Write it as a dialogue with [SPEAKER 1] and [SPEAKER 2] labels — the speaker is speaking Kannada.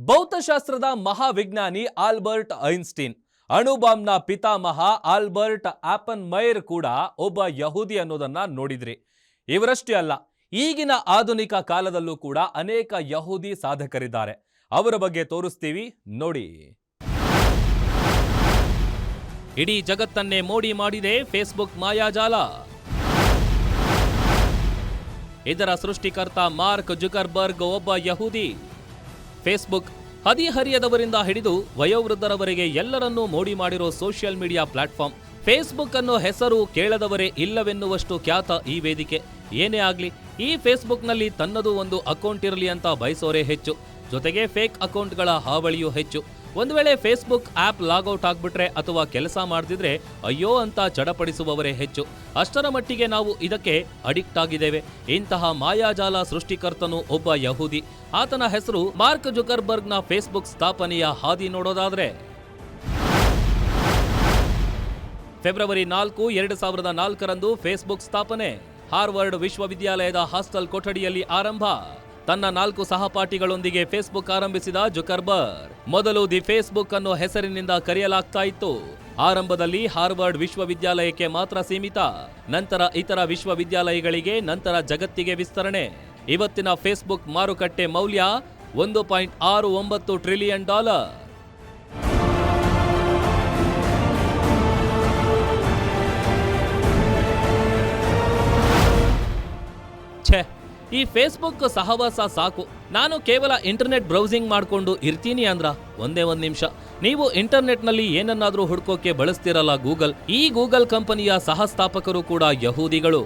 [SPEAKER 1] ಭೌತಶಾಸ್ತ್ರದ ಮಹಾವಿಜ್ಞಾನಿ ಆಲ್ಬರ್ಟ್ ಐನ್ಸ್ಟೀನ್, ಅಣುಬಾಂಬ್ನ ಪಿತಾಮಹ ಆಲ್ಬರ್ಟ್ ಆಪನ್ಮೈರ್ ಕೂಡ ಒಬ್ಬ ಯಹೂದಿ ಅನ್ನೋದನ್ನ ನೋಡಿದ್ರಿ. ಇವರಷ್ಟೇ ಅಲ್ಲ, ಈಗಿನ ಆಧುನಿಕ ಕಾಲದಲ್ಲೂ ಕೂಡ ಅನೇಕ ಯಹೂದಿ ಸಾಧಕರಿದ್ದಾರೆ. ಅವರ ಬಗ್ಗೆ ತೋರಿಸ್ತೀವಿ ನೋಡಿ. ಇಡೀ ಜಗತ್ತನ್ನೇ ಮೋಡಿ ಮಾಡಿದೆ ಫೇಸ್ಬುಕ್ ಮಾಯಾಜಾಲ. ಇದರ ಸೃಷ್ಟಿಕರ್ತ ಮಾರ್ಕ್ ಜುಕರ್ಬರ್ಗ್ ಒಬ್ಬ ಯಹೂದಿ. ಫೇಸ್ಬುಕ್ ಹದಿಹರಿಯದವರಿಂದ ಹಿಡಿದು ವಯೋವೃದ್ಧರವರೆಗೆ ಎಲ್ಲರನ್ನೂ ಮೋಡಿ ಮಾಡಿರೋ ಸೋಷಿಯಲ್ ಮೀಡಿಯಾ ಪ್ಲಾಟ್ಫಾರ್ಮ್. ಫೇಸ್ಬುಕ್ ಅನ್ನೋ ಹೆಸರು ಕೇಳದವರೇ ಇಲ್ಲವೆನ್ನುವಷ್ಟು ಖ್ಯಾತ ಈ ವೇದಿಕೆ. ಏನೇ ಆಗ್ಲಿ, ಈ ಫೇಸ್ಬುಕ್ನಲ್ಲಿ ತನ್ನದು ಒಂದು ಅಕೌಂಟ್ ಇರಲಿ ಅಂತ ಬಯಸೋರೇ ಹೆಚ್ಚು. ಜೊತೆಗೆ ಫೇಕ್ ಅಕೌಂಟ್ಗಳ ಹಾವಳಿಯೂ ಹೆಚ್ಚು. ಒಂದು ವೇಳೆ ಫೇಸ್ಬುಕ್ ಆಪ್ ಲಾಗೌಟ್ ಆಗ್ಬಿಟ್ರೆ ಅಥವಾ ಕೆಲಸ ಮಾಡದಿದ್ರೆ ಅಯ್ಯೋ ಅಂತ ಚಡಪಡಿಸುವವರೇ ಹೆಚ್ಚು. ಅಷ್ಟರ ಮಟ್ಟಿಗೆ ನಾವು ಇದಕ್ಕೆ ಅಡಿಕ್ಟ್ ಆಗಿದ್ದೇವೆ. ಇಂತಹ ಮಾಯಾಜಾಲ ಸೃಷ್ಟಿಕರ್ತನು ಒಬ್ಬ ಯಹೂದಿ. ಆತನ ಹೆಸರು ಮಾರ್ಕ್ ಜುಕರ್ಬರ್ಗ್ನ ಫೇಸ್ಬುಕ್ ಸ್ಥಾಪನೆಯ ಹಾದಿ ನೋಡೋದಾದ್ರೆ, ಫೆಬ್ರವರಿ 4, 2004ರಂದು ಫೇಸ್ಬುಕ್ ಸ್ಥಾಪನೆ. ಹಾರ್ವರ್ಡ್ ವಿಶ್ವವಿದ್ಯಾಲಯದ ಹಾಸ್ಟೆಲ್ ಕೊಠಡಿಯಲ್ಲಿ ಆರಂಭ. ತನ್ನ 4 ಸಹಪಾಠಿಗಳೊಂದಿಗೆ ಫೇಸ್ಬುಕ್ ಆರಂಭಿಸಿದ ಜುಕರ್ಬರ್ಗ್ ಮೊದಲು ದಿ ಫೇಸ್ಬುಕ್ ಅನ್ನೋ ಹೆಸರಿನಿಂದ ಕರೆಯಲಾಗ್ತಾ ಇತ್ತು. ಆರಂಭದಲ್ಲಿ ಹಾರ್ವರ್ಡ್ ವಿಶ್ವವಿದ್ಯಾಲಯಕ್ಕೆ ಮಾತ್ರ ಸೀಮಿತ, ನಂತರ ಇತರ ವಿಶ್ವವಿದ್ಯಾಲಯಗಳಿಗೆ, ನಂತರ ಜಗತ್ತಿಗೆ ವಿಸ್ತರಣೆ. ಇವತ್ತಿನ ಫೇಸ್ಬುಕ್ ಮಾರುಕಟ್ಟೆ ಮೌಲ್ಯ $1.69 ಟ್ರಿಲಿಯನ್. ಛೇ, ಈ ಫೇಸ್ಬುಕ್ ಸಹವಾಸ ಸಾಕು. ನಾನು ಕೇವಲ ಇಂಟರ್ನೆಟ್ ಬ್ರೌಸಿಂಗ್ ಮಾಡ್ಕೊಂಡು ಇರ್ತೀನಿ ಅಂದ್ರ ಒಂದೇ ಒಂದು ನಿಮಿಷ. ನೀವು ಇಂಟರ್ನೆಟ್ನಲ್ಲಿ ಏನನ್ನಾದ್ರೂ ಹುಡ್ಕೋಕೆ ಬಳಸ್ತಿರಲ್ಲ ಗೂಗಲ್. ಈ ಗೂಗಲ್ ಕಂಪನಿಯ ಸಹಸ್ಥಾಪಕರು ಕೂಡ ಯಹೂದಿಗಳು.